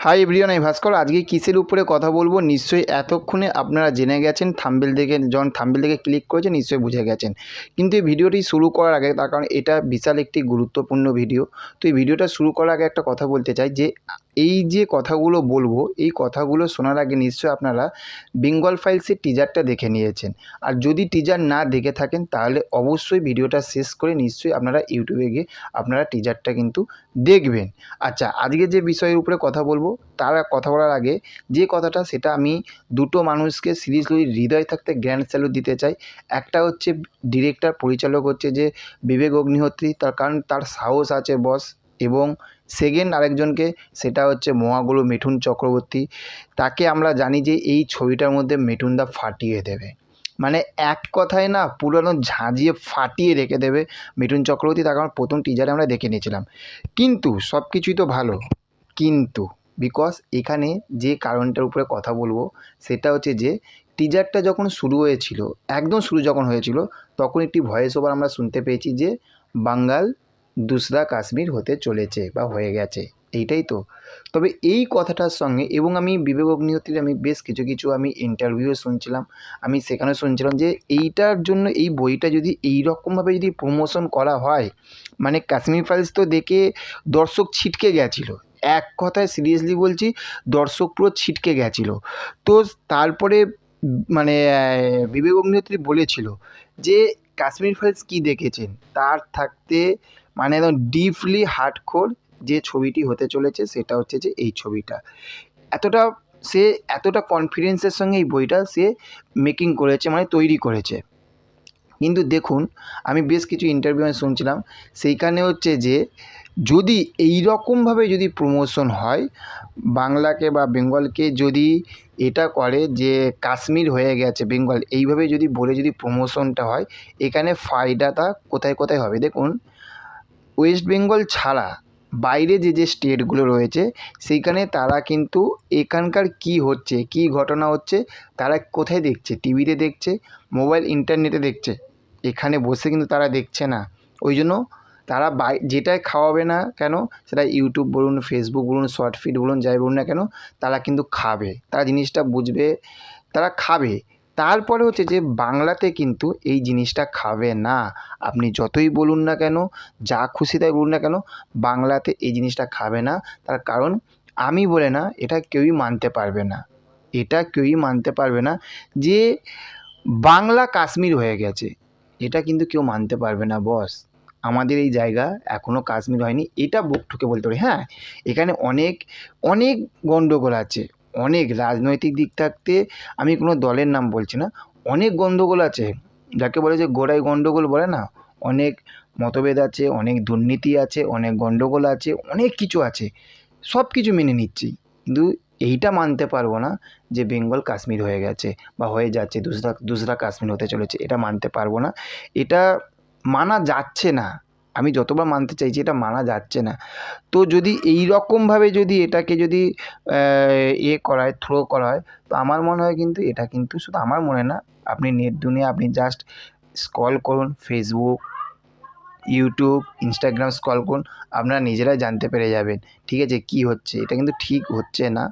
Hi everyone, আমি ভাস্কর। আজকে কিসের উপরে কথা বলবো নিশ্চয়ই এতক্ষণে আপনারা জেনে গেছেন। থাম্বনেল দেখে যখন থাম্বনেল দেখে ক্লিক করেছেন নিশ্চয়ই বুঝে গেছেন। কিন্তু এই ভিডিওটি শুরু করার আগে, তার কারণ এটা বিশাল একটি গুরুত্বপূর্ণ ভিডিও। তো এই ভিডিওটা শুরু করার আগে একটা কথা বলতে চাই যে এই যে কথাগুলো বলবো, এই কথাগুলো শোনার আগে নিশ্চয়ই আপনারা বেঙ্গল ফাইলসের টিজারটা দেখে নিয়েছেন। আর যদি টিজার না দেখে থাকেন তাহলে অবশ্যই ভিডিওটা শেষ করে নিশ্চয়ই আপনারা ইউটিউবে গিয়ে আপনারা টিজারটা কিন্তু দেখবেন। আচ্ছা, আজকে যে বিষয়ের উপরে কথা বলবো তার কথা বলার আগে যে কথাটা, সেটা আমি দুটো মানুষকে সিরিয়াসলি হৃদয় থাকতে গ্র্যান্ড স্যালুট দিতে চাই। একটা হচ্ছে ডিরেক্টর, পরিচালক হচ্ছে যে বিবেক অগ্নিহোত্রী, তার কারণ তার সাহস আছে বস। এবং সেকেন্ড আরেকজনকে, সেটা হচ্ছে মহাগুরু মিঠুন চক্রবর্তী। তাকে আমরা জানি যে এই ছবিটার মধ্যে মিঠুনদা ফাটিয়ে দেবে, মানে এক কথায় না পুরানো ঝাঁঝিয়ে ফাটিয়ে রেখে দেবে মিঠুন চক্রবর্তী। তার কারণ প্রথম টিজারে আমরা দেখে নিয়েছিলাম। কিন্তু সব কিছুই তো ভালো, কিন্তু বিকজ এখানে যে কারণটার উপরে কথা বলবো সেটা হচ্ছে যে টিজারটা যখন শুরু হয়েছিল, একদম শুরু যখন হয়েছিল, তখন একটি ভয়েস ওভার আমরা শুনতে পেয়েছি যে বাঙ্গাল দুসরা কাশ্মীর হতে চলেছে বা হয়ে গেছে, এইটাই তো। তবে এই কথাটার সঙ্গে, এবং আমি বিবেক অগ্নিহোত্রীর আমি বেশ কিছু আমি ইন্টারভিউ শুনছিলাম, আমি সেখানে শুনছিলাম যে এইটার জন্য এই বইটা যদি এই রকমভাবে যদি প্রমোশন করা হয়, মানে কাশ্মীর ফাইলস তো দেখে দর্শক ছিটকে গেছিলো, এক কথায় সিরিয়াসলি বলছি, দর্শক পুরো ছিটকে গেছিলো। তো তারপরে মানে বিবেক অগ্নিহোত্রী বলেছিল যে কাশ্মীর ফাইলস কী দেখেছেন তার থাকতে, মানে একদম ডিপলি হার্ডকোর যে ছবিটি হতে চলেছে সেটা হচ্ছে যে এই ছবিটা। এতটা সে এতটা কনফিডেন্সের সঙ্গে এই বইটা সে মেকিং করেছে, মানে তৈরি করেছে। কিন্তু দেখুন, আমি বেশ কিছু ইন্টারভিউ শুনছিলাম, সেইখানে হচ্ছে যে যদি এই রকমভাবে যদি প্রমোশন হয়, বাংলাকে বা বেঙ্গলকে যদি এটা করে যে কাশ্মীর হয়ে গেছে বেঙ্গল, এইভাবে যদি বলে যদি প্রমোশনটা হয়, এখানে ফায়দাটা কোথায় কোথায় হবে দেখুন। ওয়েস্ট বেঙ্গল ছাড়া বাইরে যে স্টেটগুলো রয়েছে সেইখানে তারা কিন্তু এখানকার কি হচ্ছে, কি ঘটনা হচ্ছে, তারা কোথায় দেখছে? টিভিতে দেখছে, মোবাইল ইন্টারনেটে দেখছে। এখানে বসে কিন্তু তারা দেখছে না। ওই জন্য তারা যেটাই খাওয়াবে না কেন, সেটা ইউটিউব বলুন, ফেসবুক বলুন, শর্ট ফিড বলুন, যাই বলুন না কেন, তারা কিন্তু খাবে, তারা জিনিসটা বুঝবে, তারা খাবে। তারপরে হচ্ছে যে বাংলাতে কিন্তু এই জিনিসটা খাবে না। আপনি যতই বলুন না কেন, যা খুশি তাই বলুন না কেন, বাংলাতে এই জিনিসটা খাবে না। তার কারণ আমি বলে না, এটা কেউই মানতে পারবে না, এটা কেউই মানতে পারবে না যে বাংলা কাশ্মীর হয়ে গেছে, এটা কিন্তু কেউ মানতে পারবে না বস। আমাদের এই জায়গা এখনও কাশ্মীর হয়নি, এটা বুক ঠুকে বলতে পারি। হ্যাঁ, এখানে অনেক অনেক গণ্ডগোল আছে, অনেক রাজনৈতিক দিক থাকতে, আমি কোনো দলের নাম বলছি না, অনেক গণ্ডগোল আছে, যাকে বলে যে গোড়ায় গণ্ডগোল বলে না, অনেক মতভেদ আছে, অনেক দুর্নীতি আছে, অনেক গণ্ডগোল আছে, অনেক কিছু আছে। সব কিছু মেনে নিচ্ছি, কিন্তু এইটা মানতে পারবো না যে বেঙ্গল কাশ্মীর হয়ে গেছে বা হয়ে যাচ্ছে, দুসরা কাশ্মীর হতে চলেছে, এটা মানতে পারবো না। এটা মানা যাচ্ছে না। আমি যতবার মানতে চাইছি, এটা মানা যাচ্ছে না। তো যদি এই রকমভাবে যদি এটাকে যদি থ্রো করা হয়, তো আমার মনে হয় কিন্তু এটা কিন্তু শুধু আমার মনে না, আপনি নেট দুনিয়া আপনি জাস্ট স্ক্রল করুন, ফেসবুক, ইউটিউব, ইনস্টাগ্রাম স্ক্রল করুন, আপনারা নিজেরাই জানতে পেরে যাবেন ঠিক আছে কী হচ্ছে। এটা কিন্তু ঠিক হচ্ছে না।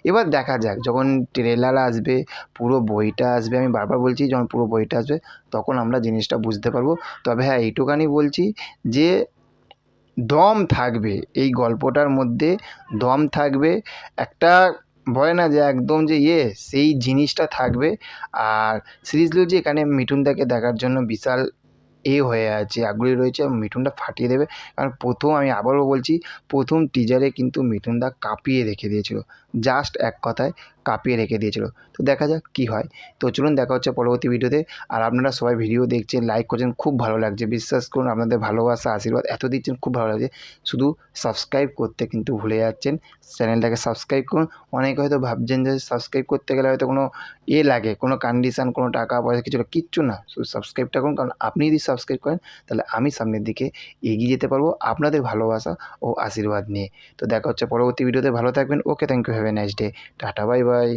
এবার দেখা যাক, যখন ট্রেলার আসবে, পুরো বইটা আসবে, আমি বারবার বলছি যখন পুরো বইটা আসবে তখন আমরা জিনিসটা বুঝতে পারবো। তবে হ্যাঁ, এইটুখানি বলছি যে দম থাকবে এই গল্পটার মধ্যে, দম থাকবে, একটা বলে না যে একদম যে সেই জিনিসটা থাকবে। আর সিরিজলি যে এখানে মিঠুনদাকে দেখার জন্য বিশাল হয়ে আছে, আগ্রহী রয়েছে, মিঠুনদা ফাটিয়ে দেবে। কারণ আমি আবারও বলছি, প্রথম টিজারে কিন্তু মিঠুনদা কাঁপিয়ে রেখে দিয়েছিল, জাস্ট এক কথায় কাঁপিয়ে রেখে দিয়েছিল। তো দেখা যাক কী হয়। তো চলুন, দেখা হচ্ছে পরবর্তী ভিডিওতে। আর আপনারা সবাই ভিডিও দেখছেন, লাইক করছেন, খুব ভালো লাগছে, বিশ্বাস করুন, আপনাদের ভালোবাসা আশীর্বাদ এত দিচ্ছেন, খুব ভালো লাগছে। শুধু সাবস্ক্রাইব করতে কিন্তু ভুলে যাচ্ছেন। চ্যানেলটাকে সাবস্ক্রাইব করুন। অনেকে হয়তো ভাবছেন যে সাবস্ক্রাইব করতে গেলে হয়তো কোনো লাগে, কোনো কন্ডিশান, কোনো টাকা পয়সা কিচ্ছু না, শুধু সাবস্ক্রাইবটা করুন। কারণ আপনি যদি সাবস্ক্রাইব করেন তাহলে আমি সামনের দিকে এগিয়ে যেতে পারবো আপনাদের ভালোবাসা ও আশীর্বাদ নিয়ে। তো দেখা হচ্ছে পরবর্তী ভিডিওতে, ভালো থাকবেন। Okay, thank you, have a nice day, tata, bye by.